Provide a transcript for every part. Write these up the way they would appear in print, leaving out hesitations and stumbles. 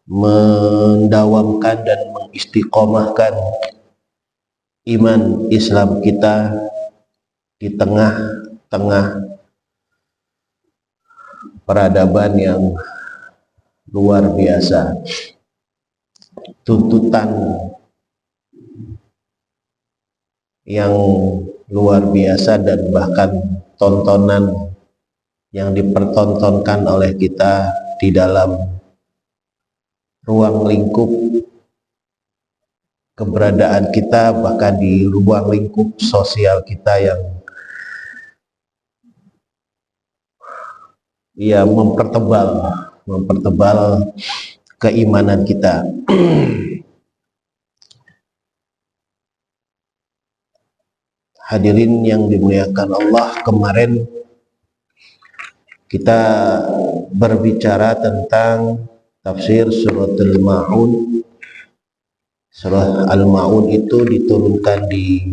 mendawamkan dan mengistiqomahkan iman Islam kita di tengah-tengah peradaban yang luar biasa, tuntutan yang luar biasa, dan bahkan tontonan yang dipertontonkan oleh kita di dalam ruang lingkup keberadaan kita, bahkan di ruang lingkup sosial kita yang mempertebal keimanan kita. Hadirin yang dimuliakan Allah, kemarin kita berbicara tentang tafsir surat Al-Ma'un. Surah Al-Ma'un itu diturunkan di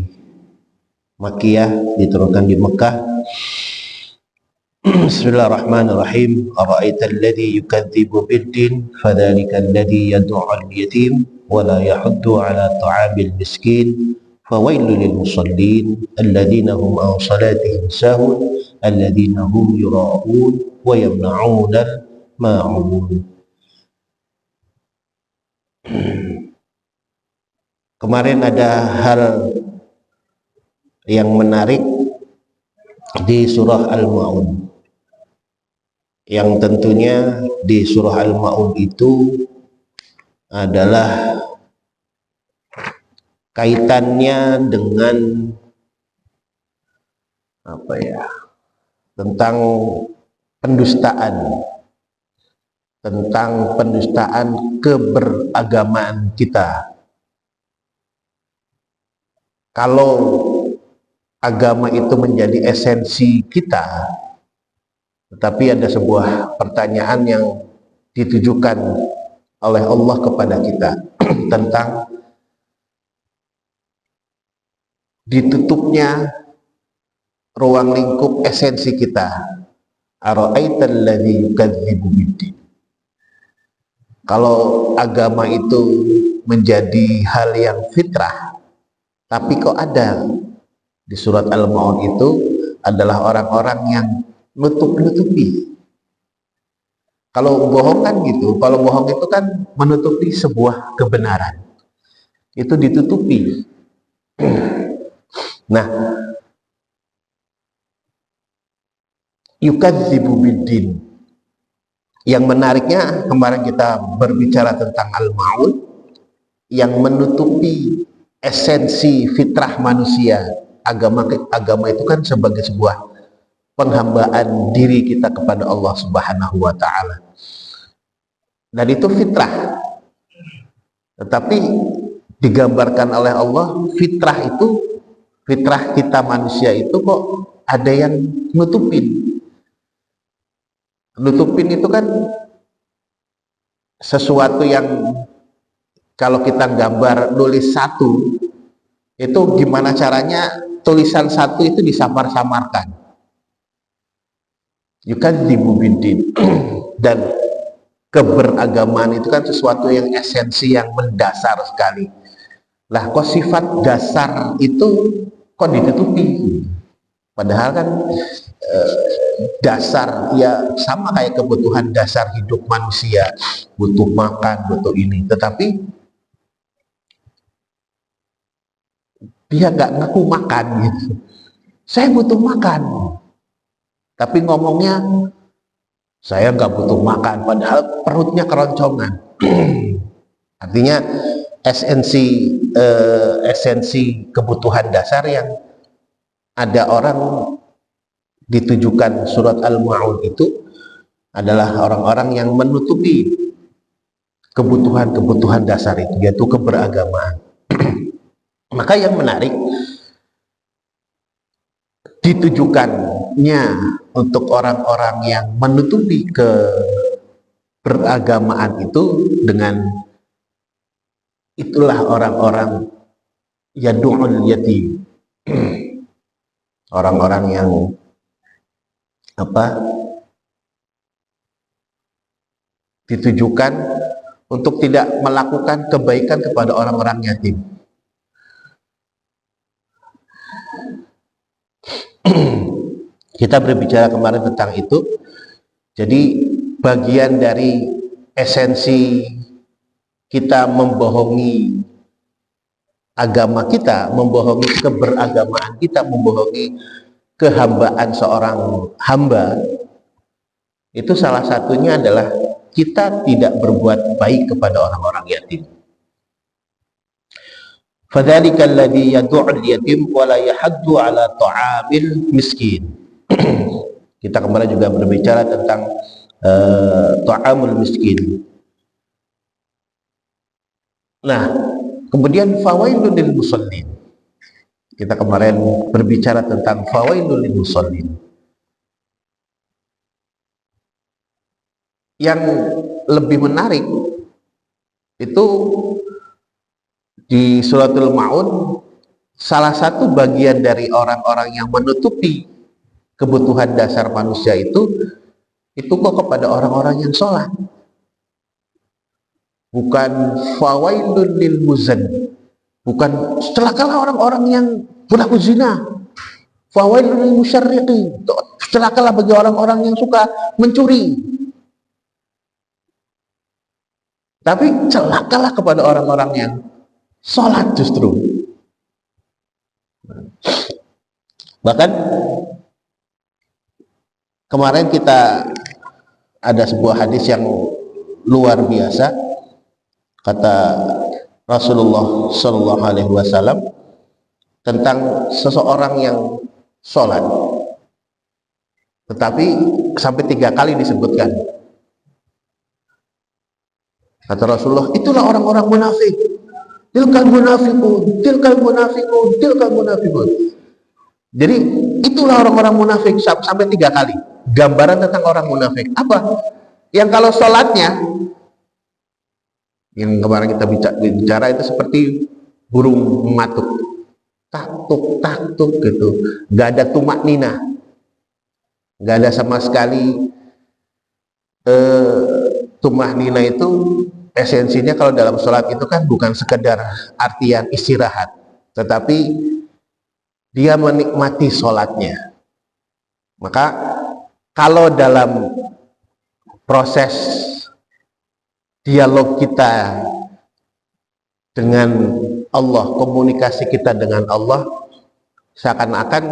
Makkiyah, diturunkan di Mekah. Bismillahirrahmanirrahim. Ara'aital ladzi yukadzibu bid-din fadzalikal ladzi yad'u'al yatim wa la yahuddu 'ala ta'amil miskin fawailul lil musallin alladzina hum 'an salatihim sahun alladzina hum yura'un wa yamna'unal ma'un. Kemarin ada hal yang menarik di surah Al-Ma'un, yang tentunya di surah Al-Ma'un itu adalah kaitannya dengan tentang pendustaan keberagamaan kita. Kalau agama itu menjadi esensi kita, tetapi ada sebuah pertanyaan yang ditujukan oleh Allah kepada kita tentang ditutupnya ruang lingkup esensi kita. Ara'aital ladzi yukadzibu bid-din. Kalau agama itu menjadi hal yang fitrah, tapi kok ada di surat Al-Ma'un itu adalah orang-orang yang nutup-nutupi. Kalau bohong kan gitu, kalau bohong itu kan menutupi sebuah kebenaran, itu ditutupi. Nah, yukadzibu bid-din. Yang menariknya, kemarin kita berbicara tentang Al-Ma'un yang menutupi esensi fitrah manusia. Agama itu kan sebagai sebuah penghambaan diri kita kepada Allah Subhanahu wa ta'ala, dan itu fitrah. Tetapi digambarkan oleh Allah, fitrah kita manusia itu kok ada yang nutupin itu kan sesuatu yang kalau kita gambar nulis satu, itu gimana caranya tulisan satu itu disamar-samarkan. Yukadzibu bid-din. Dan keberagaman itu kan sesuatu yang esensi, yang mendasar sekali. Lah kok sifat dasar itu kok ditutupi? Padahal kan dasar ya sama kayak kebutuhan dasar hidup manusia, butuh makan, butuh ini, tetapi dia nggak ngaku makan gitu. Saya butuh makan, tapi ngomongnya saya nggak butuh makan, padahal perutnya keroncongan. Artinya esensi kebutuhan dasar yang ada orang ditujukan surat Al-Ma'un itu adalah orang-orang yang menutupi kebutuhan-kebutuhan dasar itu, yaitu keberagamaan. Maka yang menarik, ditujukannya untuk orang-orang yang menutupi keberagamaan itu dengan itulah orang-orang yadu'ul yatim, orang-orang yang ditujukan untuk tidak melakukan kebaikan kepada orang-orang yatim. Kita berbicara kemarin tentang itu. Jadi bagian dari esensi kita membohongi agama kita, membohongi keberagamaan kita, membohongi kehambaan seorang hamba, itu salah satunya adalah kita tidak berbuat baik kepada orang-orang yatim. Fadzalika alladzi yad'ul yatim wa la yahuddu 'ala ta'amil miskin. Kita kemarin juga berbicara tentang ta'amul miskin. Nah, kemudian fawailul lil musallin. Kita kemarin berbicara tentang fawailul lil musallin. Yang lebih menarik itu di suratul Maun, salah satu bagian dari orang-orang yang menutupi kebutuhan dasar manusia itu kok kepada orang-orang yang sholat. Bukan fawailun lil muzan, bukan celakalah orang-orang yang berlaku zina, fawailun lil musyarriqin, celakalah bagi orang-orang yang suka mencuri, tapi celakalah kepada orang-orang yang sholat justru. Bahkan kemarin kita ada sebuah hadis yang luar biasa. Kata Rasulullah Shallallahu Alaihi Wasallam tentang seseorang yang sholat, tetapi sampai 3 kali disebutkan. Kata Rasulullah, itulah orang-orang munafik. Tilkal munafiqun, tilkal munafiqun, tilkal munafiqun. Jadi itulah orang-orang munafik sampai 3 kali. Gambaran tentang orang munafik. Apa? Yang kalau sholatnya, yang kemarin kita bicara itu seperti burung matuk, taktuk taktuk gitu, nggak ada tumak nina, nggak ada sama sekali. Tumak nina itu esensinya kalau dalam sholat itu kan bukan sekedar artian istirahat, tetapi dia menikmati sholatnya. Maka kalau dalam proses dialog kita dengan Allah, komunikasi kita dengan Allah, seakan-akan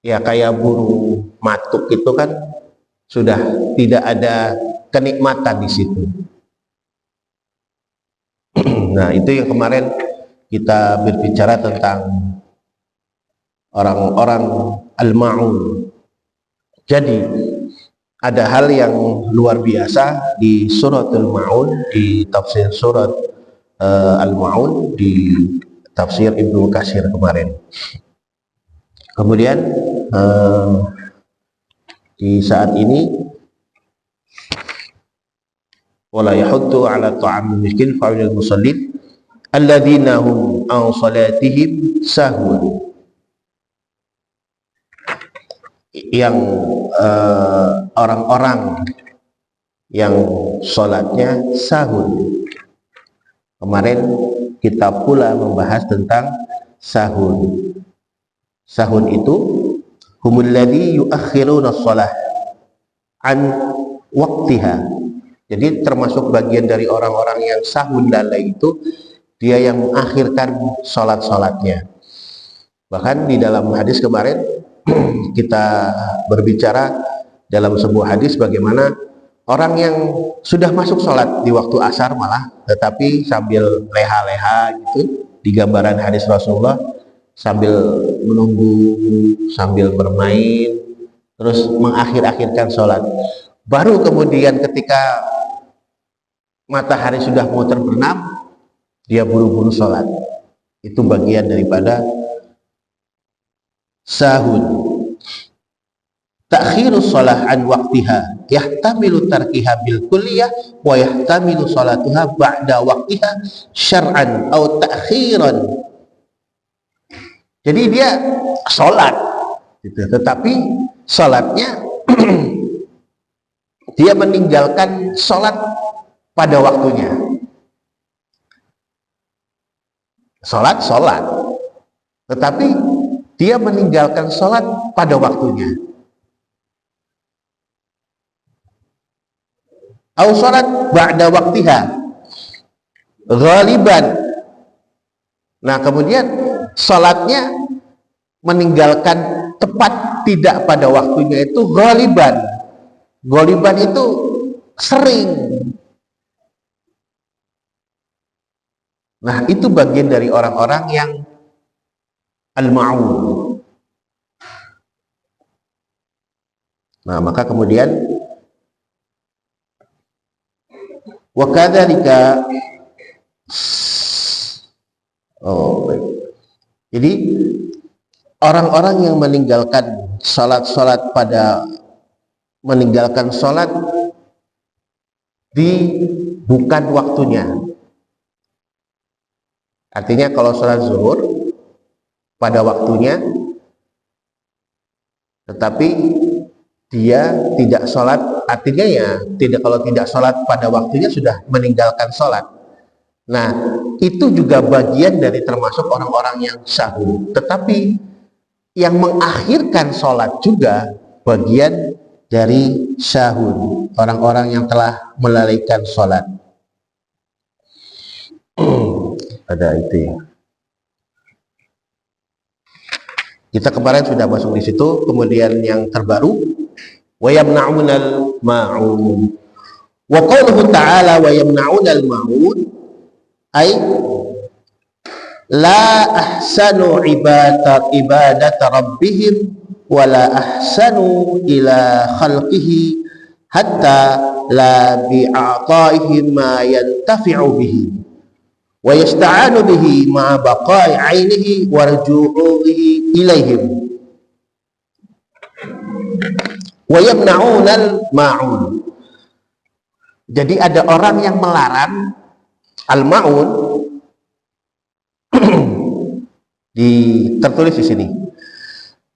ya kayak burung matuk itu kan sudah tidak ada kenikmatan di situ. Nah, itu yang kemarin kita berbicara tentang orang-orang al-ma'un. Jadi ada hal yang luar biasa di suratul Maun, di tafsir surat Al-Maun, di tafsir Ibnu Katsir kemarin. Kemudian di saat ini, wala yahuddu ala ta'amil miskin fa'ilul musallin alladzina hum an salatihim sahun. Yang orang-orang yang sholatnya sahun. Kemarin kita pula membahas tentang sahun. Sahun itu humul ladzi yuakhiruna shalah an waqtiha. Jadi termasuk bagian dari orang-orang yang sahun lalai itu dia yang mengakhirkan sholat-sholatnya. Bahkan di dalam hadis kemarin kita berbicara dalam sebuah hadis bagaimana orang yang sudah masuk sholat di waktu asar malah tetapi sambil leha-leha gitu, di gambaran hadis Rasulullah, sambil menunggu, sambil bermain, terus mengakhir-akhirkan sholat. Baru kemudian ketika matahari sudah mau terbenam, dia buru-buru sholat. Itu bagian daripada sahun. Ta'khirus shalah an waqtiha yahtamilu tarkiha bil kulliyah wa yahtamilu salatuha ba'da waqtiha syar'an atau ta'khiran. Jadi dia sholat gitu, tetapi sholatnya dia meninggalkan sholat pada waktunya. Sholat, tetapi dia meninggalkan sholat pada waktunya. Au sholat ba'da waktiha ghaliban. Nah, kemudian sholatnya meninggalkan tepat tidak pada waktunya itu ghaliban. Ghaliban itu sering. Nah, itu bagian dari orang-orang yang al-ma'un. Nah, maka kemudian wa kadzalika, baik. Jadi orang-orang yang meninggalkan meninggalkan sholat di bukan waktunya. Artinya kalau sholat zuhur pada waktunya, tetapi dia tidak sholat, artinya ya kalau tidak sholat pada waktunya sudah meninggalkan sholat. Nah, itu juga bagian dari termasuk orang-orang yang sahur. Tetapi yang mengakhirkan sholat juga bagian dari sahur, orang-orang yang telah melalaikan sholat. Ada itu ya. Kita kemarin sudah masuk di situ. Kemudian yang terbaru, wa yamna'unal ma'un. Wa qauluhu ta'ala wa yamna'unal ma'un, ay la ahsanu ibadat rabbihim wa la ahsanu ila khalqihi hatta la bi'a'taihim ma yantafi'u bihi wa yasta'anu bihi ma'a baqa'i 'ainihi wa ruju'ihi ilaihim wa yamna'unal ma'un. Jadi ada orang yang melarang al-ma'un, tertulis di sini,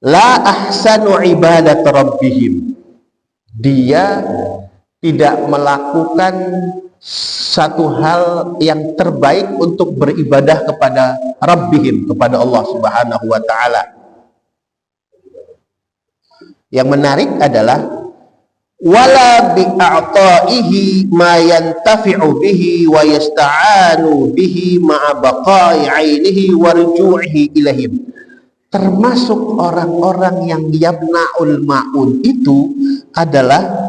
la ahsanu ibadat rabbihim, dia tidak melakukan satu hal yang terbaik untuk beribadah kepada Rabbihim, kepada Allah Subhanahu wa ta'ala. Yang menarik adalah wala bi'a'ta'ihi ma yantafi'u bihi wa yasta'anu bihi ma'a baqa'i 'ainihi wa ruju'ihi ilaihim. Termasuk orang-orang yang yamna'ul ma'un itu adalah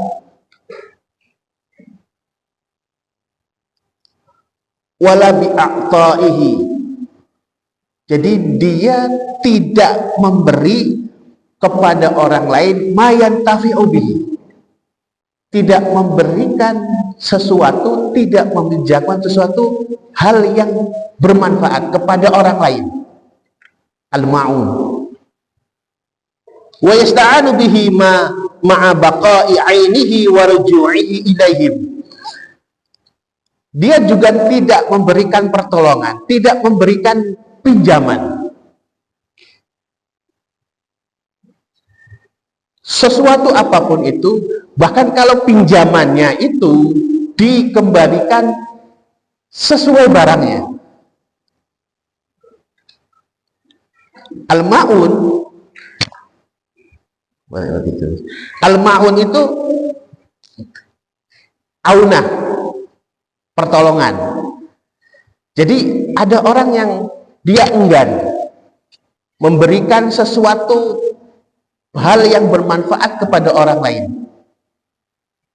wala bi'a'ta'ihi. Jadi dia tidak memberi kepada orang lain ma yantafi'u bihi, tidak memberikan sesuatu, tidak meminjamkan sesuatu hal yang bermanfaat kepada orang lain. Al-ma'un. Wa yasta'anu bihi ma'a baqa'i 'ainihi wa ruju'ihi ilaihim. Dia juga tidak memberikan pertolongan, tidak memberikan pinjaman. Sesuatu apapun itu, bahkan kalau pinjamannya itu dikembalikan sesuai barangnya. Al-ma'un, Al-ma'un itu aunah, pertolongan. Jadi ada orang yang dia enggan memberikan sesuatu hal yang bermanfaat kepada orang lain.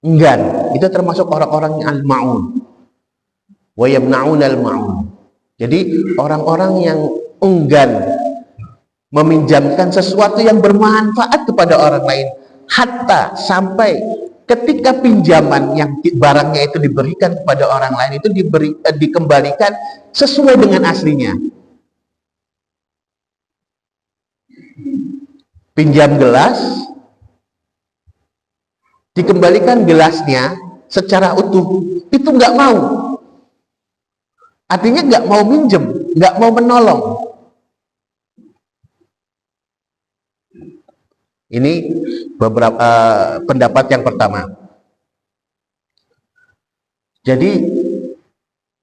Enggan, itu termasuk orang-orang yang al-ma'un. Wa yamna'unal ma'un. Jadi orang-orang yang enggan meminjamkan sesuatu yang bermanfaat kepada orang lain, hatta sampai ketika pinjaman yang barangnya itu diberikan kepada orang lain itu dikembalikan sesuai dengan aslinya. Pinjam gelas, dikembalikan gelasnya secara utuh, itu nggak mau. Artinya nggak mau minjem, nggak mau menolong. Ini beberapa pendapat yang pertama. Jadi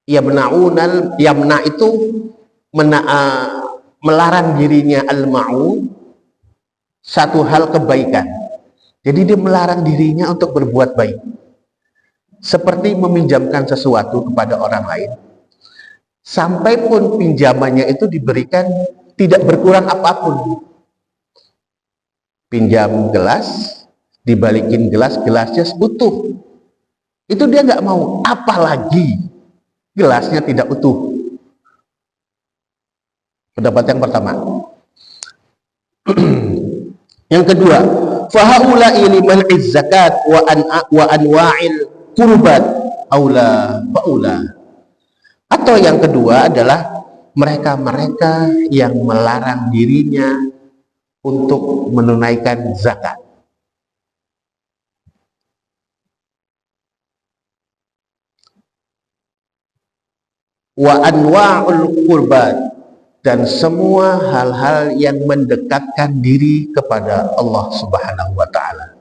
yamna itu melarang dirinya al-ma'un satu hal kebaikan. Jadi dia melarang dirinya untuk berbuat baik. Seperti meminjamkan sesuatu kepada orang lain. Sampai pun pinjamannya itu diberikan tidak berkurang apapun. Pinjam gelas, dibalikin gelas, gelasnya utuh. Itu dia nggak mau, apalagi gelasnya tidak utuh. Pendapat yang pertama. Yang kedua, fahaula'i liman zakat wa anwa'il qurbat aula faula. Atau yang kedua adalah mereka-mereka yang melarang dirinya untuk menunaikan zakat. Wa anwa'ul qurbat, dan semua hal-hal yang mendekatkan diri kepada Allah Subhanahu wa ta'ala.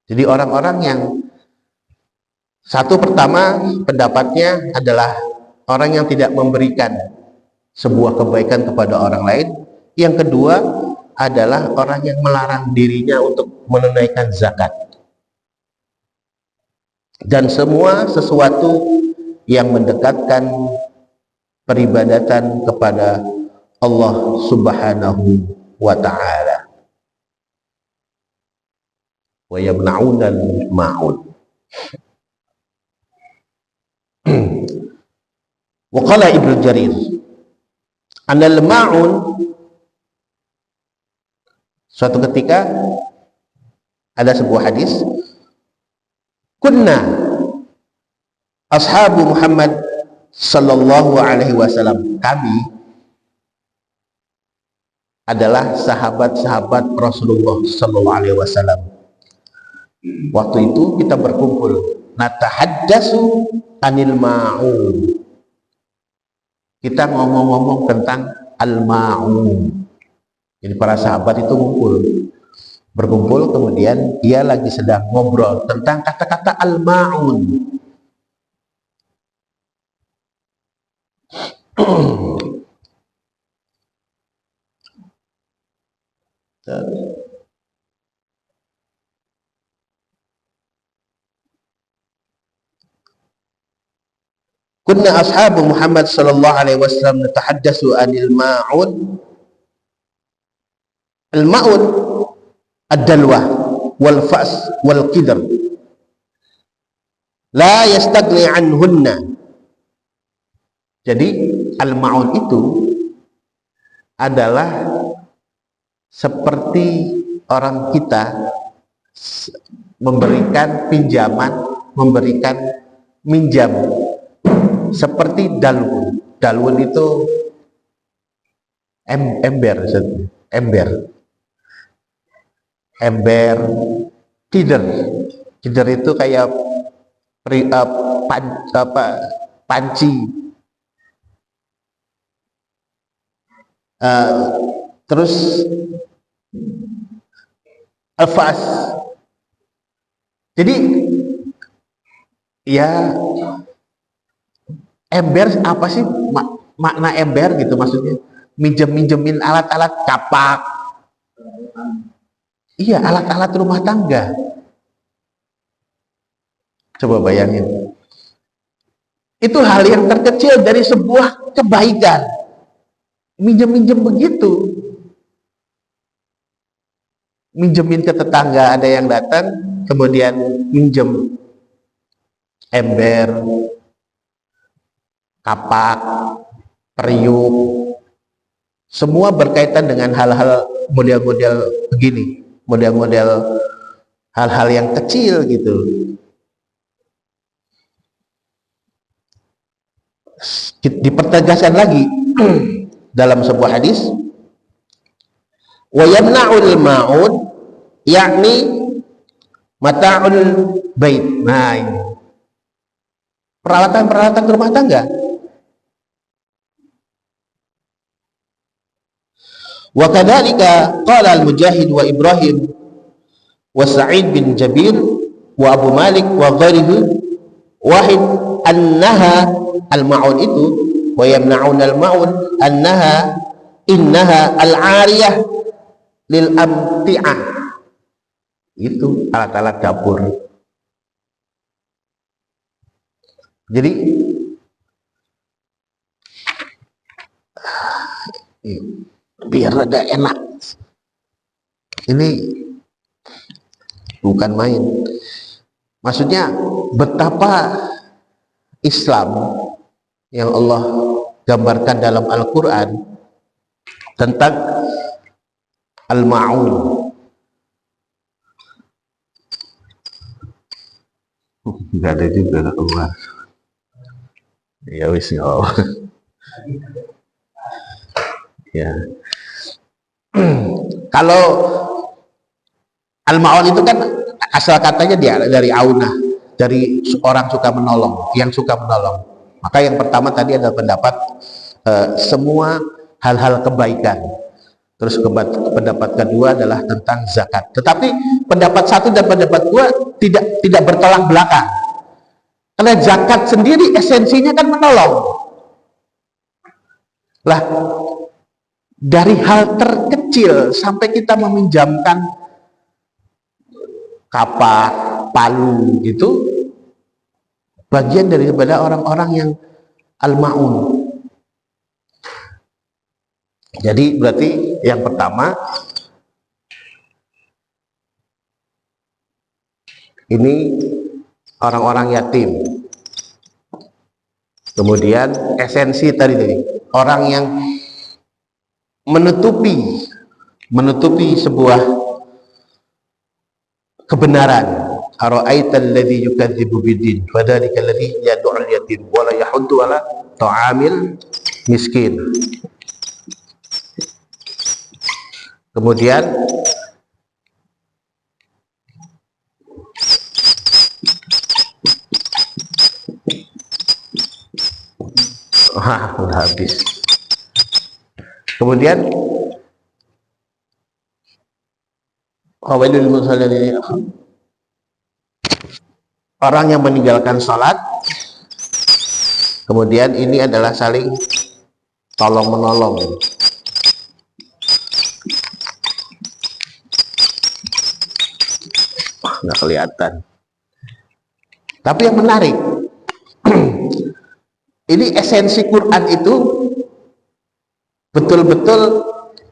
Jadi orang-orang yang satu pertama pendapatnya adalah orang yang tidak memberikan sebuah kebaikan kepada orang lain. Yang kedua adalah orang yang melarang dirinya untuk menunaikan zakat. Dan semua sesuatu yang mendekatkan peribadatan kepada Allah Subhanahu wa ta'ala. Wa yamna'una al-ma'un. Wa qala Ibnu Jarir, anal ma'un, suatu ketika ada sebuah hadis, kunna ashabu Muhammad sallallahu alaihi wasallam, kami adalah sahabat-sahabat Rasulullah sallallahu alaihi wasallam. Waktu itu kita berkumpul, natahaddasu anil ma'un. Kita ngomong-ngomong tentang al-ma'un. Jadi para sahabat itu berkumpul, kemudian dia lagi sedang ngobrol tentang kata-kata al-ma'un. Kunna ashabu Muhammad sallallahu alaihi wasallam natahaddatsu anil ma'un. Al-ma'un ad-dalwah wal fa's wal qidr. La yastagni anhunna. Jadi al-ma'un itu adalah seperti orang kita memberikan pinjaman, memberikan minjam, seperti dalwun. Dalwun itu ember, kider itu kayak panci. Terus alfas. Jadi ya ember apa sih makna ember gitu, maksudnya minjemin alat-alat kapak. Iya, alat-alat rumah tangga. Coba bayangin. Itu hal yang terkecil dari sebuah kebaikan. Minjem begitu. Minjemin ke tetangga, ada yang datang, kemudian minjem ember, kapak, periuk, semua berkaitan dengan hal-hal model-model begini, model-model hal-hal yang kecil gitu. Dipertegaskan lagi dalam sebuah hadis, wa yamna'ul ma'ud, yakni mata'ul bait. Nah, ini peralatan-peralatan rumah tangga. Wa kadzalika qala al-Mujahid wa Ibrahim wa Sa'id bin Jabir wa Abu Malik wa ghairihi wahid annaha al-ma'un itu wa yamna'un al-ma'un innaha al-ariyah lil amti'ah, itu alat-alat dapur. Jadi biar ada enak, ini bukan main. Maksudnya betapa Islam yang Allah gambarkan dalam Al-Quran tentang al-ma'un. Nggak ada juga keluar. Ya wis ya. Kalau al-ma'un itu kan asal katanya dia dari aunah, dari orang suka menolong, yang suka menolong. Maka yang pertama tadi adalah pendapat semua hal-hal kebaikan. Terus pendapat kedua adalah tentang zakat. Tetapi pendapat satu dan pendapat dua tidak bertolak belakang. Karena zakat sendiri esensinya kan menolong. Lah, dari hal terkecil sampai kita meminjamkan kapak, palu, itu bagian daripada orang-orang yang al-ma'un. Jadi berarti yang pertama ini orang-orang yatim. Kemudian esensi tadi orang yang menutupi sebuah kebenaran. Ara'aital ladzi yukadzibu biddin fadzalikal ladzi yad'ul yatim wa la yahuddu ala ta'amil miskin. Kemudian udah habis. Kemudian qawailul musallin ini orang yang meninggalkan sholat. Kemudian ini adalah saling tolong menolong. Nggak kelihatan. Tapi yang menarik, ini esensi Quran itu betul-betul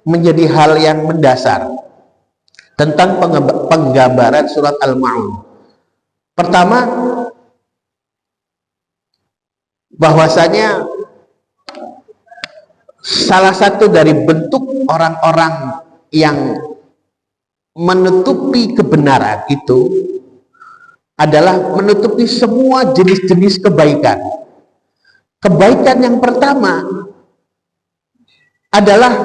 menjadi hal yang mendasar tentang penggambaran surat Al-Ma'un. Pertama, bahwasanya salah satu dari bentuk orang-orang yang menutupi kebenaran itu adalah menutupi semua jenis-jenis kebaikan. Kebaikan yang pertama adalah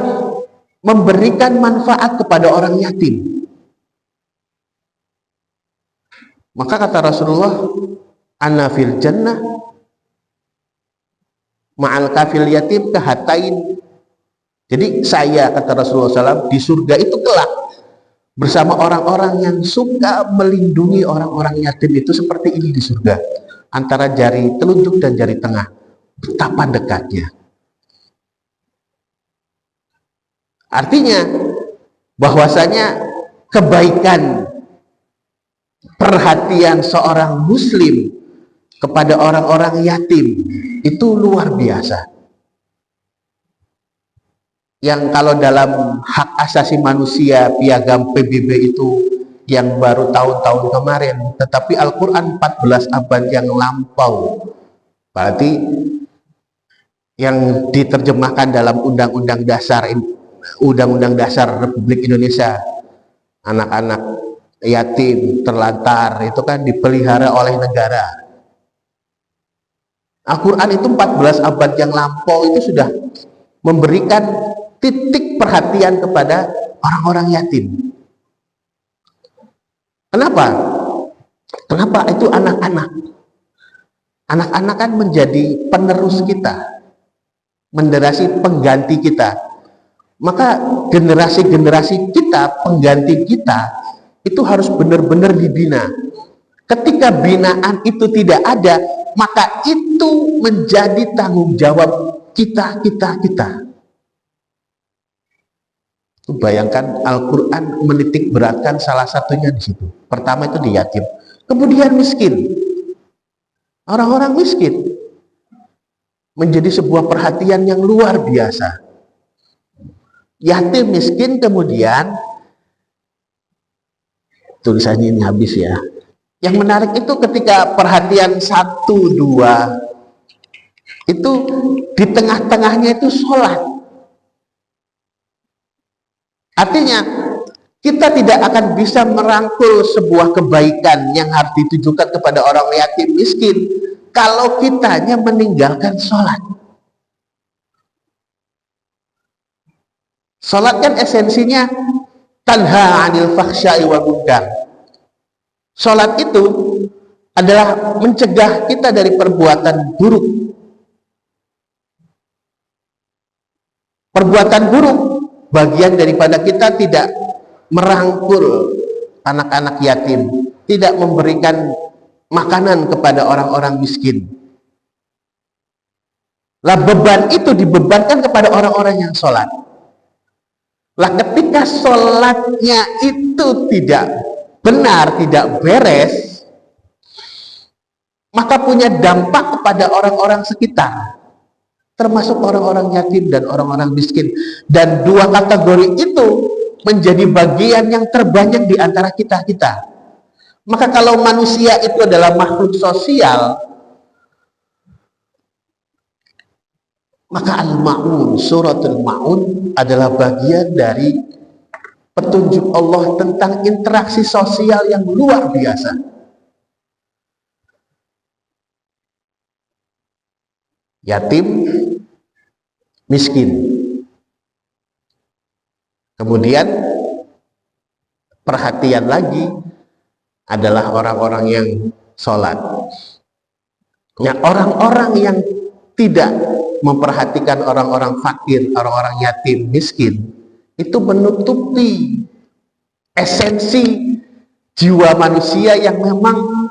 memberikan manfaat kepada orang yatim. Maka kata Rasulullah, ana fil jannah ma'al kafil yatim kahatain. Jadi saya, kata Rasulullah SAW, di surga itu kelak bersama orang-orang yang suka melindungi orang-orang yatim itu seperti ini di surga, antara jari telunjuk dan jari tengah. Betapa dekatnya. Artinya bahwasanya kebaikan perhatian seorang muslim kepada orang-orang yatim itu luar biasa. Yang kalau dalam hak asasi manusia piagam PBB itu yang baru tahun-tahun kemarin, tetapi Al-Quran 14 abad yang lampau, berarti yang diterjemahkan dalam Undang-Undang Dasar Republik Indonesia, anak-anak yatim terlantar itu kan dipelihara oleh negara. Al-Quran itu 14 abad yang lampau itu sudah memberikan titik perhatian kepada orang-orang yatim. Kenapa? Kenapa? Itu anak-anak. Anak-anak kan menjadi penerus kita, generasi pengganti kita. Maka generasi-generasi kita, pengganti kita, itu harus benar-benar dibina. Ketika binaan itu tidak ada, maka itu menjadi tanggung jawab kita. Bayangkan Al-Quran menitik beratkan salah satunya di situ. Pertama itu di yatim, kemudian miskin. Orang-orang miskin menjadi sebuah perhatian yang luar biasa. Yatim, miskin, kemudian tulisannya ini habis ya. Yang menarik itu ketika perhatian 1, 2 itu di tengah-tengahnya itu sholat. Artinya kita tidak akan bisa merangkul sebuah kebaikan yang harus ditujukan kepada orang yatim miskin kalau kitanya meninggalkan sholat. Sholat kan esensinya tanha 'anil fahsya'i wal munkar. Sholat itu adalah mencegah kita dari perbuatan buruk. Perbuatan buruk bagian daripada kita tidak merangkul anak-anak yatim, tidak memberikan makanan kepada orang-orang miskin. Lah beban itu dibebankan kepada orang-orang yang sholat. Lah ketika sholatnya itu tidak benar, tidak beres, maka punya dampak kepada orang-orang sekitar, termasuk orang-orang yatim dan orang-orang miskin. Dan dua kategori itu menjadi bagian yang terbanyak di antara kita. Maka kalau manusia itu adalah makhluk sosial, maka Al-Ma'un, suratul Ma'un adalah bagian dari petunjuk Allah tentang interaksi sosial yang luar biasa. Yatim, miskin. Kemudian perhatian lagi adalah orang-orang yang sholat. Ya, orang-orang yang tidak memperhatikan orang-orang fakir, orang-orang yatim, miskin, itu menutupi esensi jiwa manusia yang memang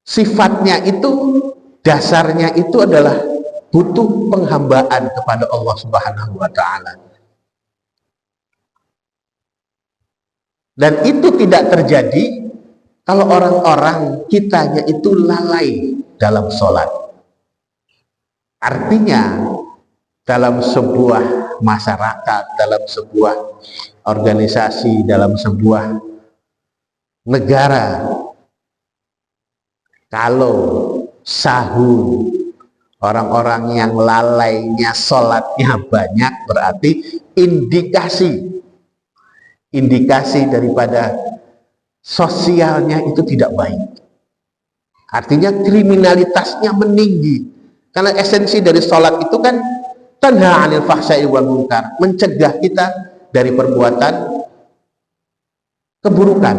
sifatnya itu, dasarnya itu adalah butuh penghambaan kepada Allah Subhanahu wa Ta'ala. Dan itu tidak terjadi kalau orang-orang kitanya itu lalai dalam sholat. Artinya dalam sebuah masyarakat, dalam sebuah organisasi, dalam sebuah negara, kalau sahur orang-orang yang lalainya sholatnya banyak, berarti indikasi daripada sosialnya itu tidak baik. Artinya kriminalitasnya meninggi. Karena esensi dari sholat itu kan tanha 'anil fahsya'i wal munkar, mencegah kita dari perbuatan keburukan.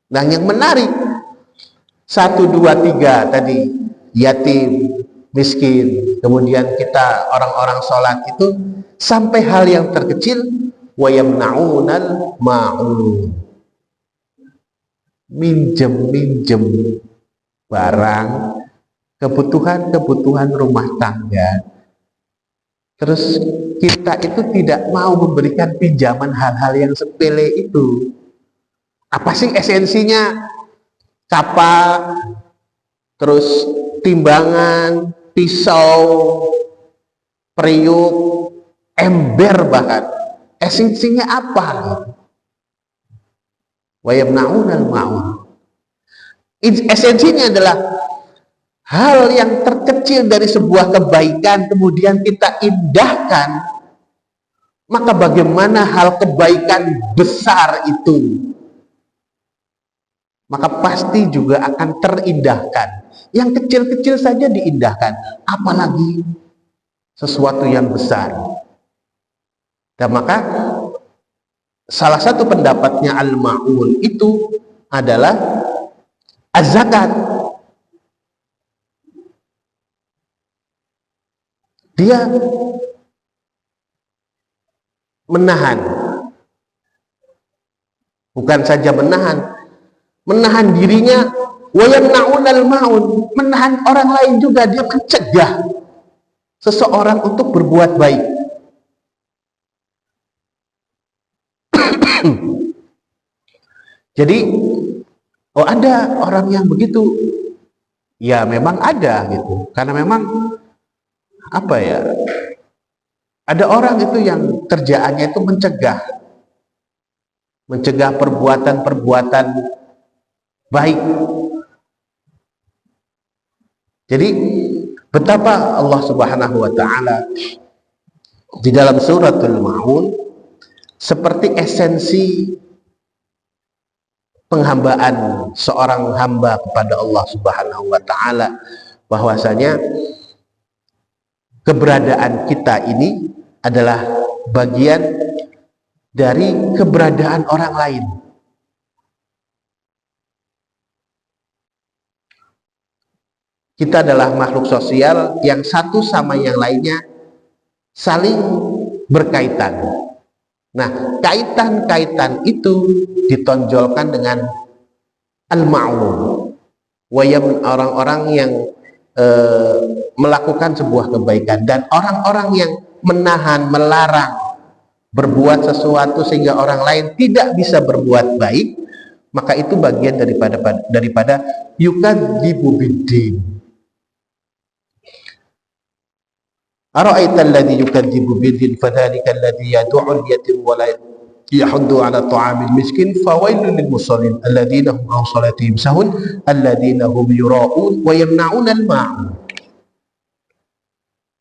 Nah, yang menarik 1, 2, 3 tadi, yatim, miskin, kemudian kita orang-orang sholat itu sampai hal yang terkecil, wa yamna'unal ma'un, minjem barang, kebutuhan rumah tangga. Terus kita itu tidak mau memberikan pinjaman hal-hal yang sepele itu. Apa sih esensinya? Kapak, terus timbangan, pisau, periuk, ember bahkan. Esensinya apa? Wa yamna'unal ma'un. Esensinya adalah hal yang terkecil dari sebuah kebaikan kemudian kita indahkan, maka bagaimana hal kebaikan besar itu, maka pasti juga akan terindahkan. Yang kecil-kecil saja diindahkan, apalagi sesuatu yang besar. Dan maka salah satu pendapatnya Al-Ma'un itu adalah az-zakat. Dia menahan, bukan saja menahan, menahan dirinya, wa yamna'unal ma'un, menahan orang lain juga, dia mencegah seseorang untuk berbuat baik. Jadi, oh ada orang yang begitu, ya memang ada gitu, karena memang apa ya, ada orang itu yang kerjaannya itu mencegah perbuatan-perbuatan baik. Jadi betapa Allah Subhanahu wa taala di dalam suratul Maun seperti esensi penghambaan seorang hamba kepada Allah Subhanahu wa taala, bahwasanya keberadaan kita ini adalah bagian dari keberadaan orang lain. Kita adalah makhluk sosial yang satu sama yang lainnya saling berkaitan. Nah, kaitan-kaitan itu ditonjolkan dengan al-ma'un, orang-orang yang melakukan sebuah kebaikan, dan orang-orang yang menahan, melarang berbuat sesuatu sehingga orang lain tidak bisa berbuat baik, maka itu bagian daripada yukadzibu biddin. Ara'aita alladhi yukadzibu biddin fadzalika alladhi yad'u al-yatim wa la yahuddu 'ala ta'amil miskin fawailul lil musallin alladhina hum 'an salatihim sahun alladhina hum yura'un wa yamna'una al-ma'un.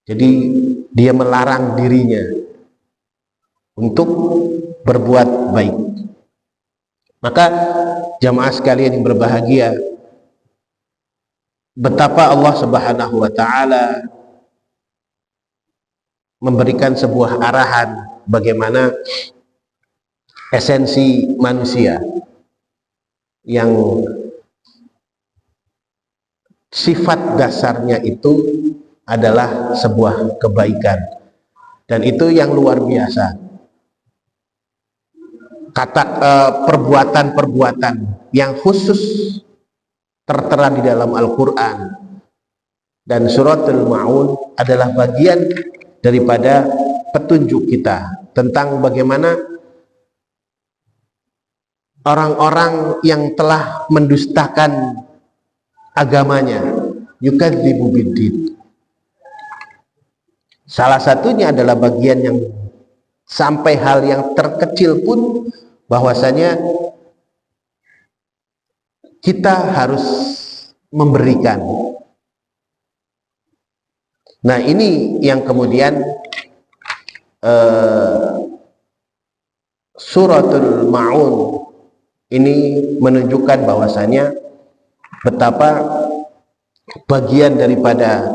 Jadi dia melarang dirinya untuk berbuat baik. Maka jamaah sekalian yang berbahagia, betapa Allah Subhanahu wa taala memberikan sebuah arahan bagaimana esensi manusia yang sifat dasarnya itu adalah sebuah kebaikan, dan itu yang luar biasa. Perbuatan-perbuatan yang khusus tertera di dalam Al-Quran, dan suratul Ma'un adalah bagian daripada petunjuk kita tentang bagaimana orang-orang yang telah mendustakan agamanya yukadzibu biddin. Salah satunya adalah bagian yang sampai hal yang terkecil pun, bahwasanya kita harus memberikan. Nah, ini yang kemudian suratul Ma'un ini menunjukkan bahwasanya betapa bagian daripada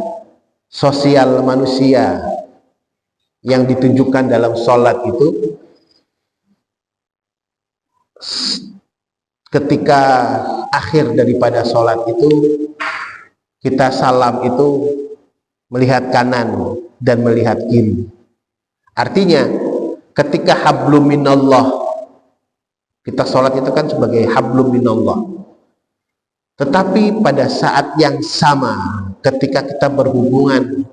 sosial manusia yang ditunjukkan dalam sholat itu, ketika akhir daripada sholat itu kita salam itu melihat kanan dan melihat kiri. Artinya ketika hablum minallah, kita sholat itu kan sebagai hablum minallah, tetapi pada saat yang sama ketika kita berhubungan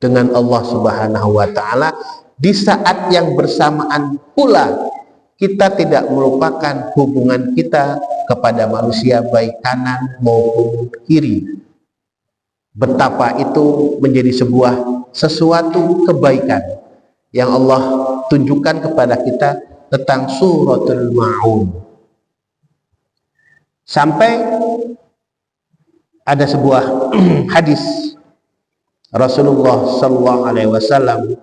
dengan Allah Subhanahu wa taala, di saat yang bersamaan pula kita tidak melupakan hubungan kita kepada manusia baik kanan maupun kiri. Betapa itu menjadi sesuatu kebaikan yang Allah tunjukkan kepada kita tentang suratul Ma'un. Sampai ada sebuah hadis Rasulullah sallallahu alaihi wasallam,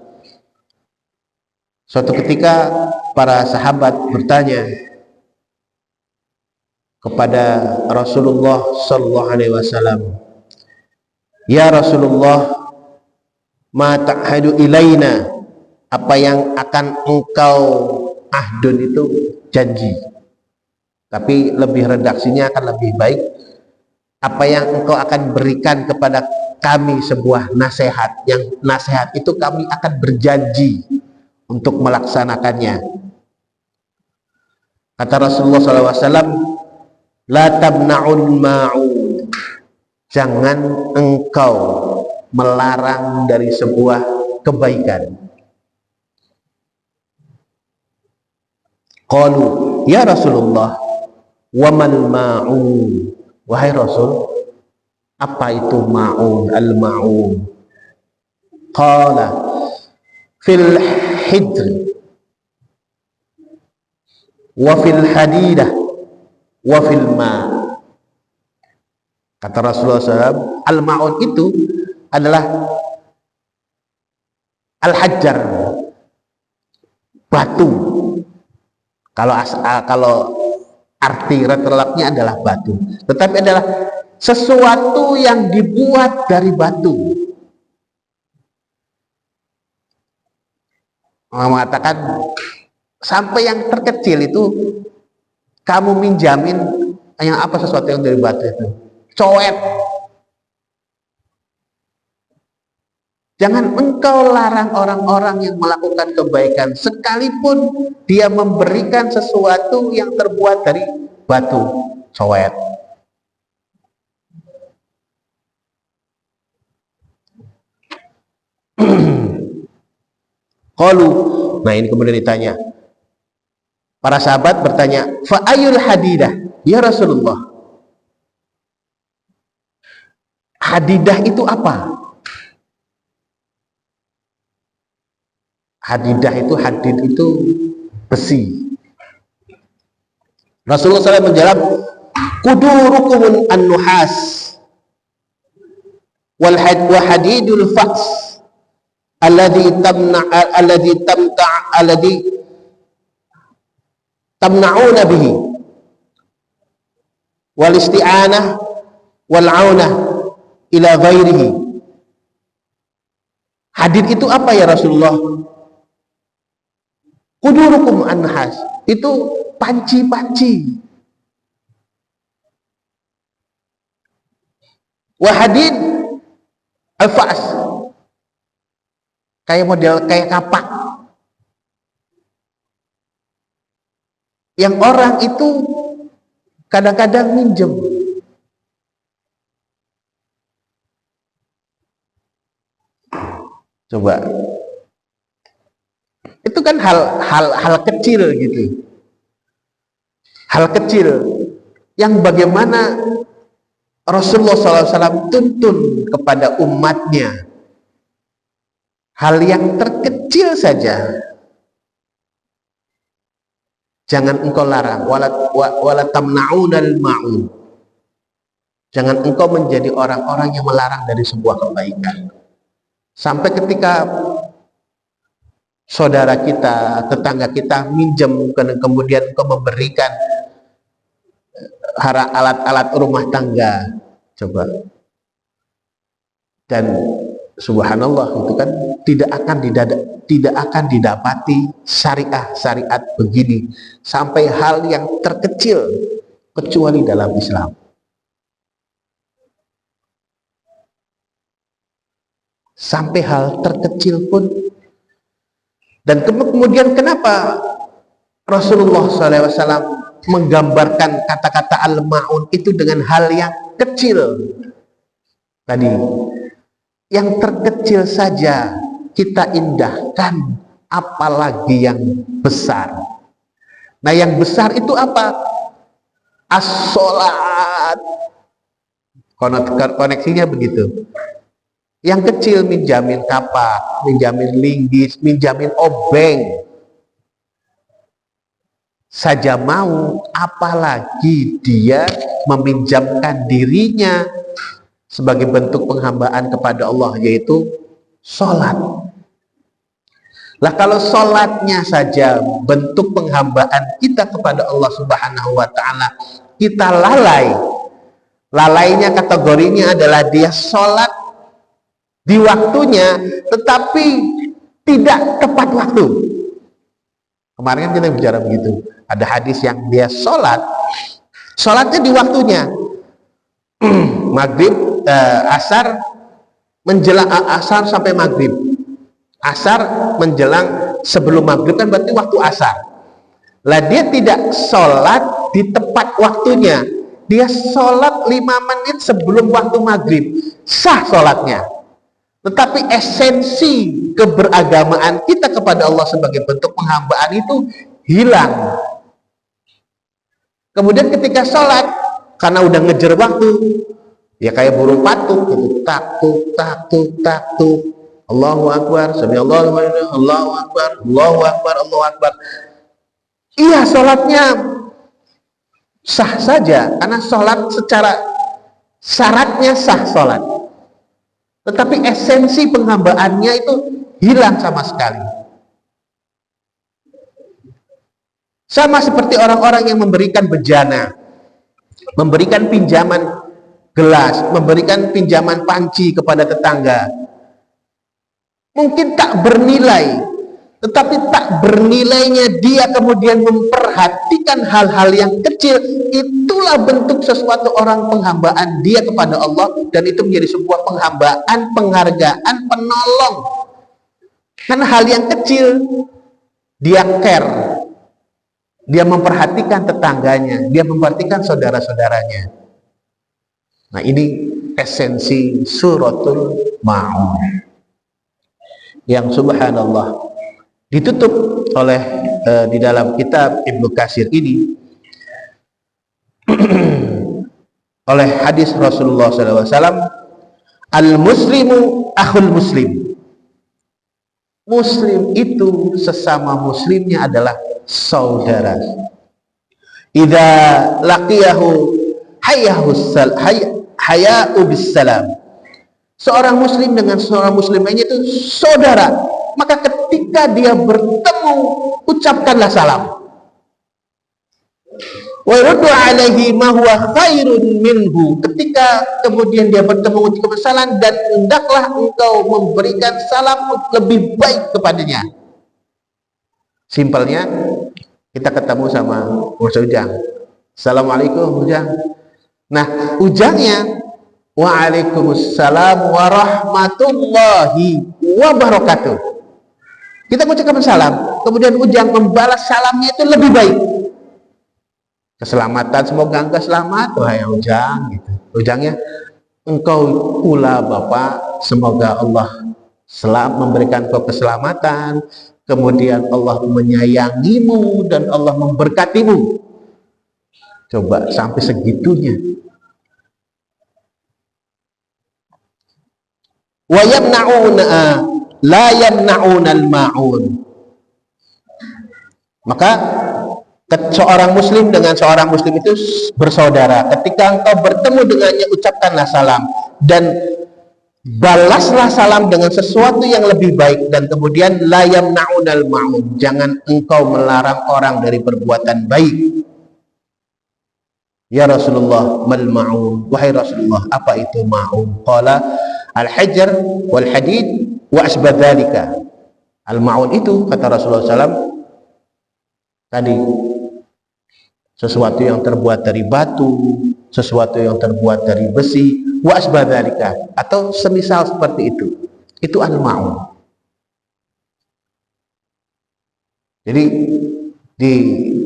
suatu ketika para sahabat bertanya kepada Rasulullah sallallahu alaihi wasallam, "Ya Rasulullah, ma ta'hadu ilaina?" Apa yang akan engkau ahdun itu janji. Tapi lebih redaksinya akan lebih baik, apa yang engkau akan berikan kepada kami sebuah nasihat, yang nasihat itu kami akan berjanji untuk melaksanakannya. Kata Rasulullah SAW, La tamna'ul ma'un. Jangan engkau melarang dari sebuah kebaikan. Qalu, ya Rasulullah, wa mal ma'un. Wahai Rasul, apa itu ma'un, al-ma'un? Qala, fil hidr, wa fil hadidah, wa fil ma'. Kata Rasulullah SAW, al-ma'un itu adalah al-hajar, batu. Kalau arti terlapnya adalah batu, tetapi adalah sesuatu yang dibuat dari batu. Mengatakan sampai yang terkecil itu kamu minjamin yang apa, sesuatu yang dari batu itu, coet. Jangan engkau larang orang-orang yang melakukan kebaikan, sekalipun dia memberikan sesuatu yang terbuat dari batu, coet. Qalu, nah ini kemudian ditanya. Para sahabat bertanya, fa ayul hadidah, ya Rasulullah, hadidah itu apa? Hadidah itu, hadid itu besi. Rasulullah SAW menjawab, kudurukumun an-nuhas wal hadidul faks alladhi tamna'una bihi wal isti'anah wal 'aunah ila ghairihi. Hadid itu apa ya Rasulullah? Kudurukum an-nuhas, itu panci-panci. Wahadid al-fas, kayak model kayak kapak. Yang orang itu kadang-kadang minjem. Coba, itu kan hal kecil gitu, hal kecil yang bagaimana Rasulullah SAW tuntun kepada umatnya, hal yang terkecil saja jangan engkau larang. Wala tamna'unal ma'un, jangan engkau menjadi orang-orang yang melarang dari sebuah kebaikan. Sampai ketika saudara kita, tetangga kita minjem, kemudian engkau memberikan alat-alat rumah tangga, coba. Dan subhanallah, itu kan tidak akan didapati syariat begini sampai hal yang terkecil kecuali dalam Islam. Sampai hal terkecil pun. Dan kemudian kenapa Rasulullah SAW menggambarkan kata-kata al-ma'un itu dengan hal yang kecil tadi? Yang terkecil saja kita indahkan, apalagi yang besar. Nah, yang besar itu apa? As-sholat. Koneksinya begitu. Yang kecil minjamin kapak, minjamin linggis, minjamin obeng saja mau, apalagi dia meminjamkan dirinya sebagai bentuk penghambaan kepada Allah, yaitu sholat. Lah kalau sholatnya saja bentuk penghambaan kita kepada Allah Subhanahu wa Ta'ala, kita lalai. Lalainya kategorinya adalah dia sholat di waktunya, tetapi tidak tepat waktu. Kemarin kan kita bicara begitu. Ada hadis yang dia sholatnya di waktunya. Maghrib, asar, menjelang asar sampai maghrib. Asar menjelang sebelum maghrib kan berarti waktu asar. Lah dia tidak sholat di tepat waktunya. dia sholat 5 menit sebelum waktu maghrib, sah sholatnya. Tetapi esensi keberagamaan kita kepada Allah sebagai bentuk penghambaan itu hilang. Kemudian ketika sholat, karena udah ngejar waktu, ya kayak burung patuk gitu, taktuk taktuk taktuk, Allahu Akbar, Samiallahu liman hamidah, Allahu Akbar, Allahu Akbar, Allahu Akbar. Iya, sholatnya sah saja, karena sholat secara syaratnya sah sholat, tetapi esensi penghambaannya itu hilang sama sekali. Sama seperti orang-orang yang memberikan bejana, memberikan pinjaman gelas, memberikan pinjaman panci kepada tetangga. Mungkin tak bernilai, tetapi tak bernilainya dia kemudian memperhatikan hal-hal yang kecil, itulah bentuk sesuatu orang penghambaan dia kepada Allah, dan itu menjadi sebuah penghambaan, penghargaan, penolong. Karena hal yang kecil dia care, dia memperhatikan tetangganya, dia memperhatikan saudara-saudaranya. Nah, ini esensi suratul Ma'un yang subhanallah ditutup oleh di dalam kitab Ibnu Katsir ini oleh hadis Rasulullah SAW, al-muslimu akhul muslim. Muslim itu sesama muslimnya adalah saudara. Idza laqiyahu haya'u bisalam. Seorang muslim dengan seorang muslim lainnya itu saudara, maka ketika dia bertemu, ucapkanlah salam. Wa yurdu alaihi ma huwa khairun minhu. Ketika kemudian dia bertemu, ucapkan salam, dan hendaklah engkau memberikan salam lebih baik kepadanya. Simpelnya, kita ketemu sama Mas Ujang, Assalamualaikum Ujang. Nah, ujangnya Waalaikumsalam warahmatullahi wabarakatuh. Kita mengucapkan salam, kemudian ujang membalas salamnya itu lebih baik. Keselamatan, semoga engkau selamat, wahai ujang. Gitu. Ujangnya, engkau pula Bapak, semoga Allah memberikan kau keselamatan, kemudian Allah menyayangimu dan Allah memberkatimu. Coba sampai segitunya. Wa yamna'una la yamna'una al-ma'un. Maka seorang muslim dengan seorang muslim itu bersaudara. Ketika engkau bertemu dengannya, ucapkanlah salam dan balaslah salam dengan sesuatu yang lebih baik, dan kemudian la yamna'una al-ma'un. Jangan engkau melarang orang dari perbuatan baik. Ya Rasulullah, mal ma'un? Wahai Rasulullah, apa itu ma'un? Qala al-hajar wal hadid wa asbadhalika. Al-ma'un itu, kata Rasulullah SAW, tadi sesuatu yang terbuat dari batu, sesuatu yang terbuat dari besi, wa asbadhalika, atau semisal seperti itu al-ma'un. Jadi di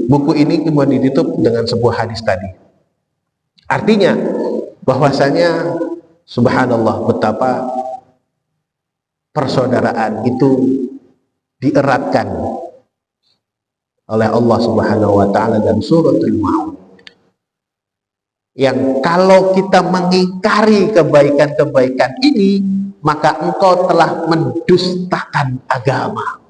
buku ini kemudian ditutup dengan sebuah hadis tadi. Artinya bahwasanya subhanallah, betapa persaudaraan itu dieratkan oleh Allah Subhanahu wa taala dan suratul Ma'un. Yang kalau kita mengingkari kebaikan-kebaikan ini, maka engkau telah mendustakan agama.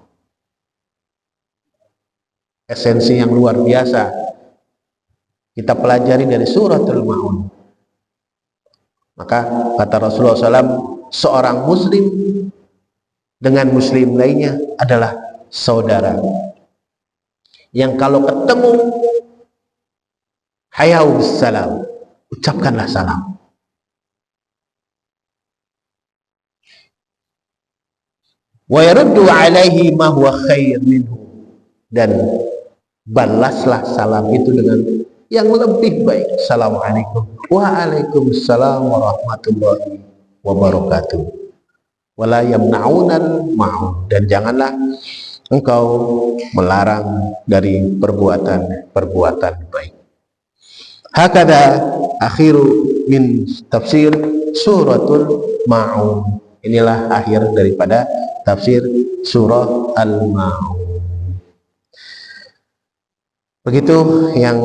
Esensi yang luar biasa kita pelajari dari suratul Ma'un. Maka kata Rasulullah SAW, seorang muslim dengan muslim lainnya adalah saudara, yang kalau ketemu hayau bisalam, ucapkanlah salam. Wa yaruddu alaihi ma huwa khair minhu, dan balaslah salam itu dengan yang lebih baik. Assalamualaikum. Waalaikumsalam warahmatullahi wabarakatuh. Wala yamna'unal ma'un, dan janganlah engkau melarang dari perbuatan baik. Hakada akhiru min tafsir suratul Ma'un. Inilah akhir daripada tafsir surah Al-Ma'un. Begitu yang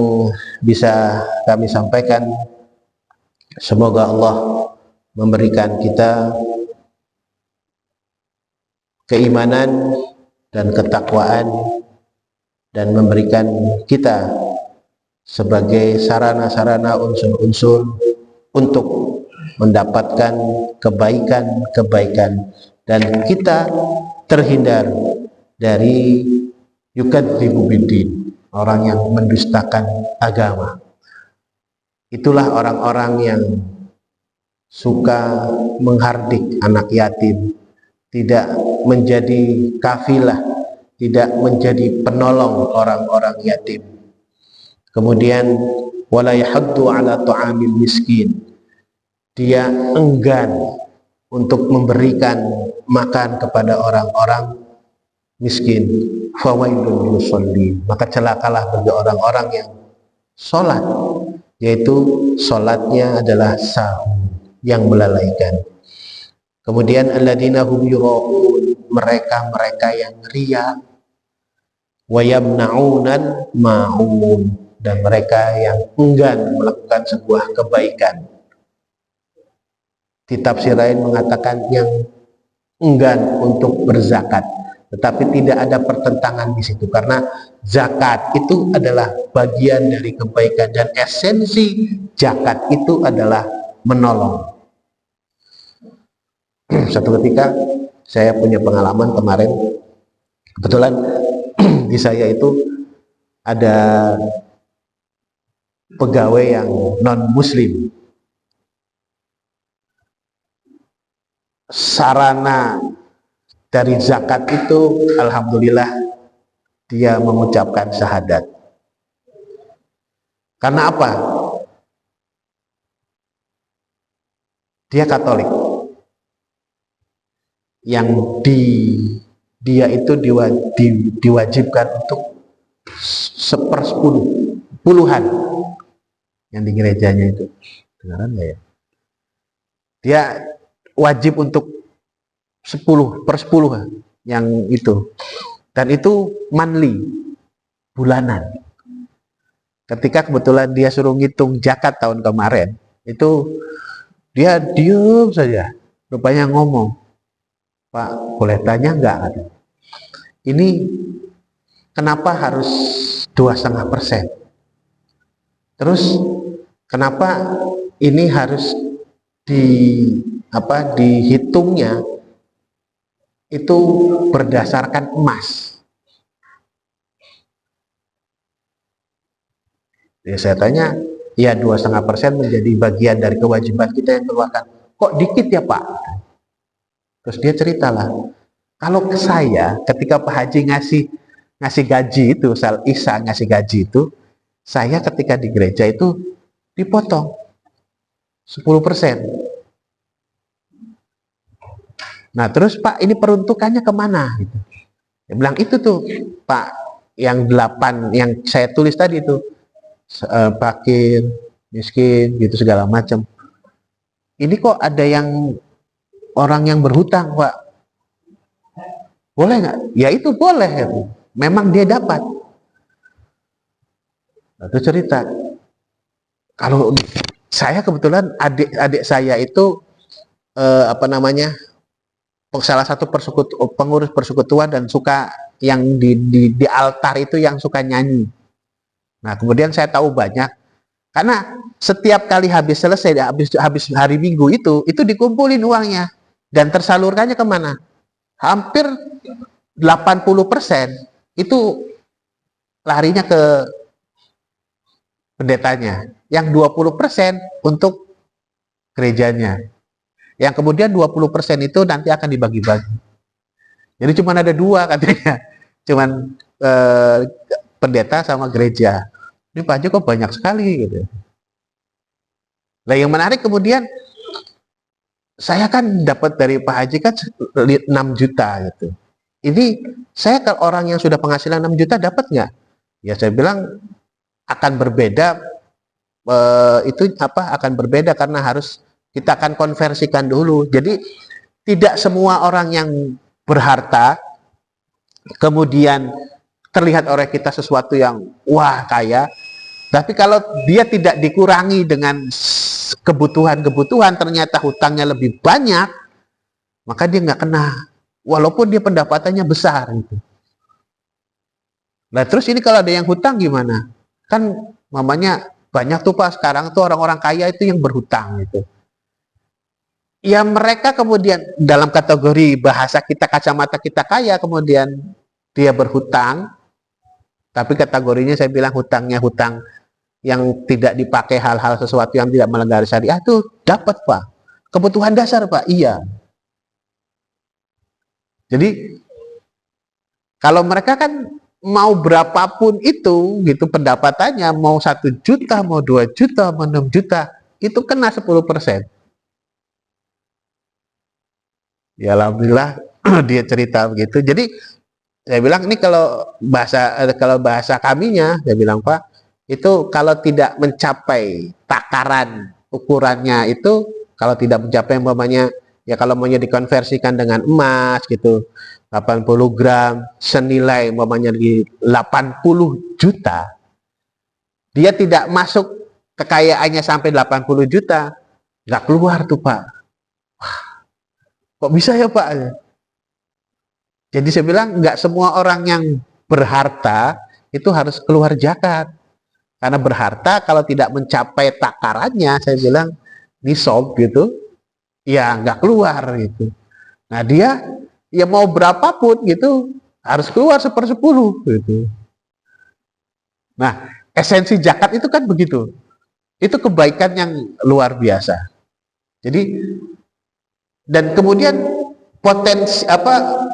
bisa kami sampaikan. Semoga Allah memberikan kita keimanan dan ketakwaan, dan memberikan kita sebagai sarana-sarana unsur-unsur untuk mendapatkan kebaikan-kebaikan, dan kita terhindar dari yukadzibu biddin, orang yang mendustakan agama. Itulah orang-orang yang suka menghardik anak yatim, tidak menjadi kafilah, tidak menjadi penolong orang-orang yatim. Kemudian wala yahuddu ala ta'amil miskin, dia enggan untuk memberikan makan kepada orang-orang miskin. Fawailun yusallin, maka celakalah bagi orang-orang yang sholat, yaitu sholatnya adalah sahwi, yang melalaikan. Kemudian alladzina hum yura'un, mereka-mereka yang riya, wa yamna'unal ma'un, dan mereka yang enggan melakukan sebuah kebaikan. Di tafsir lain mengatakan yang enggan untuk berzakat, tetapi tidak ada pertentangan di situ, karena zakat itu adalah bagian dari kebaikan, dan esensi zakat itu adalah menolong. Satu ketika saya punya pengalaman kemarin, kebetulan di saya itu ada pegawai yang non muslim. Sarana dari zakat itu alhamdulillah dia mengucapkan syahadat. Karena apa? Dia Katolik. Yang dia itu diwajibkan untuk puluhan yang di gerejanya itu. Dengaran nggak ya? Dia wajib untuk 10/10 yang itu, dan itu monthly, bulanan. Ketika kebetulan dia suruh ngitung zakat tahun kemarin, itu dia diem saja, rupanya ngomong, "Pak, boleh tanya nggak? Ini kenapa harus 2,5%? Terus kenapa ini harus dihitungnya itu berdasarkan emas?" Ya, saya tanya, ya 2,5% menjadi bagian dari kewajiban kita yang keluarkan. Kok dikit ya Pak? Terus dia ceritalah, kalau ke saya ketika Pak Haji ngasih gaji itu, Sal Isa ngasih gaji itu, saya ketika di gereja itu dipotong 10%. Nah terus Pak, ini peruntukannya kemana? Gitu. Dia bilang itu tuh Pak, yang 8 yang saya tulis tadi itu, fakir, miskin, gitu segala macam. Ini kok ada yang orang yang berhutang Pak, boleh nggak? Ya itu boleh, memang dia dapat. Itu cerita, kalau saya kebetulan adik saya itu salah satu pengurus persekutuan, dan suka yang di altar itu yang suka nyanyi. Nah kemudian saya tahu banyak, karena setiap kali habis selesai, habis hari Minggu itu dikumpulin uangnya, dan tersalurkannya kemana? Hampir 80% itu larinya ke pendetanya, yang 20% untuk gerejanya, yang kemudian 20% itu nanti akan dibagi-bagi. Jadi cuma ada 2 katanya, cuman pendeta sama gereja. Ini Pak Haji kok banyak sekali gitu. Nah yang menarik kemudian, saya kan dapat dari Pak Haji kan 6 juta gitu. Ini saya ke orang yang sudah penghasilan 6 juta dapat nggak? Ya saya bilang akan berbeda itu akan berbeda karena harus kita akan konversikan dulu. Jadi tidak semua orang yang berharta kemudian terlihat oleh kita sesuatu yang wah kaya, tapi kalau dia tidak dikurangi dengan kebutuhan-kebutuhan, ternyata hutangnya lebih banyak, maka dia nggak kena, walaupun dia pendapatannya besar gitu. Nah terus ini kalau ada yang hutang gimana? Kan mamanya banyak tuh Pak, sekarang tuh orang-orang kaya itu yang berhutang gitu. Ya mereka kemudian dalam kategori bahasa kita, kacamata kita kaya, kemudian dia berhutang, tapi kategorinya saya bilang hutangnya hutang yang tidak dipakai hal-hal sesuatu yang tidak melanggar syariah, itu dapat Pak. Kebutuhan dasar Pak, iya. Jadi kalau mereka kan mau berapapun itu gitu pendapatannya, mau 1 juta, mau 2 juta, mau 6 juta, itu kena 10%. Ya alhamdulillah dia cerita begitu. Jadi saya bilang ini kalau bahasa kaminya, saya bilang Pak, itu kalau tidak mencapai takaran ukurannya itu, kalau tidak mencapai umpamanya ya kalau maunya dikonversikan dengan emas gitu 80 gram senilai umpamanya di 80 juta, dia tidak masuk kekayaannya sampai 80 juta, nggak keluar tuh Pak. Kok bisa ya Pak? Jadi saya bilang nggak semua orang yang berharta itu harus keluar zakat. Karena berharta kalau tidak mencapai takarannya, saya bilang nisab gitu, ya nggak keluar gitu. Nah dia ya mau berapapun gitu harus keluar 1/10 gitu. Nah esensi zakat itu kan begitu. Itu kebaikan yang luar biasa. Jadi dan kemudian potensi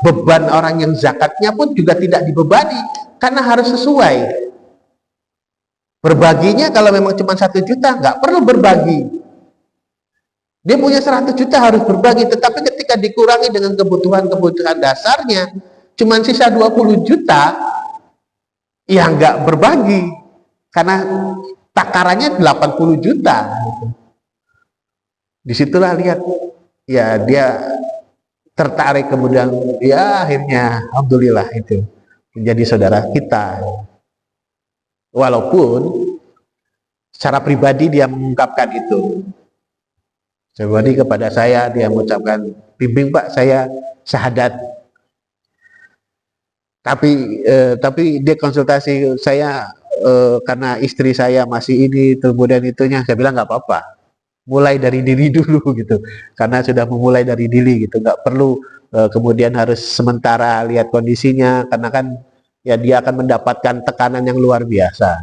beban orang yang zakatnya pun juga tidak dibebani karena harus sesuai. Berbaginya kalau memang cuma 1 juta nggak perlu berbagi. Dia punya 100 juta harus berbagi, tetapi ketika dikurangi dengan kebutuhan-kebutuhan dasarnya cuma sisa 20 juta, ya nggak berbagi karena takarannya 80 juta. Disitulah lihat ya dia tertarik, kemudian ya akhirnya alhamdulillah itu menjadi saudara kita, walaupun secara pribadi dia mengungkapkan itu pribadi kepada saya, dia mengucapkan bimbing Pak saya syahadat, tapi dia konsultasi saya karena istri saya masih ini kemudian itunya, saya bilang nggak apa-apa, mulai dari diri dulu gitu, karena sudah memulai dari diri gitu, nggak perlu kemudian harus sementara lihat kondisinya, karena kan ya dia akan mendapatkan tekanan yang luar biasa.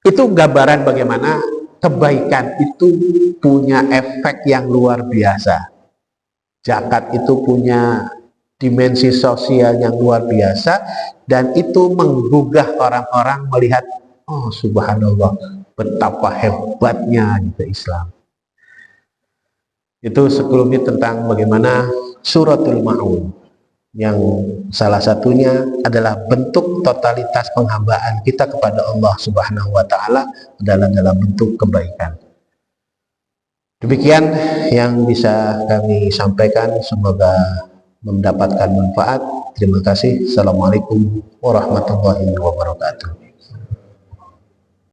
Itu gambaran bagaimana kebaikan itu punya efek yang luar biasa. Zakat itu punya dimensi sosial yang luar biasa, dan itu menggugah orang-orang melihat, oh subhanallah, betapa hebatnya gitu Islam. Itu sebelumnya tentang bagaimana suratul Ma'un, yang salah satunya adalah bentuk totalitas penghambaan kita kepada Allah Subhanahu wa Ta'ala adalah dalam bentuk kebaikan. Demikian yang bisa kami sampaikan, semoga mendapatkan manfaat. Terima kasih. Assalamualaikum warahmatullahi wabarakatuh.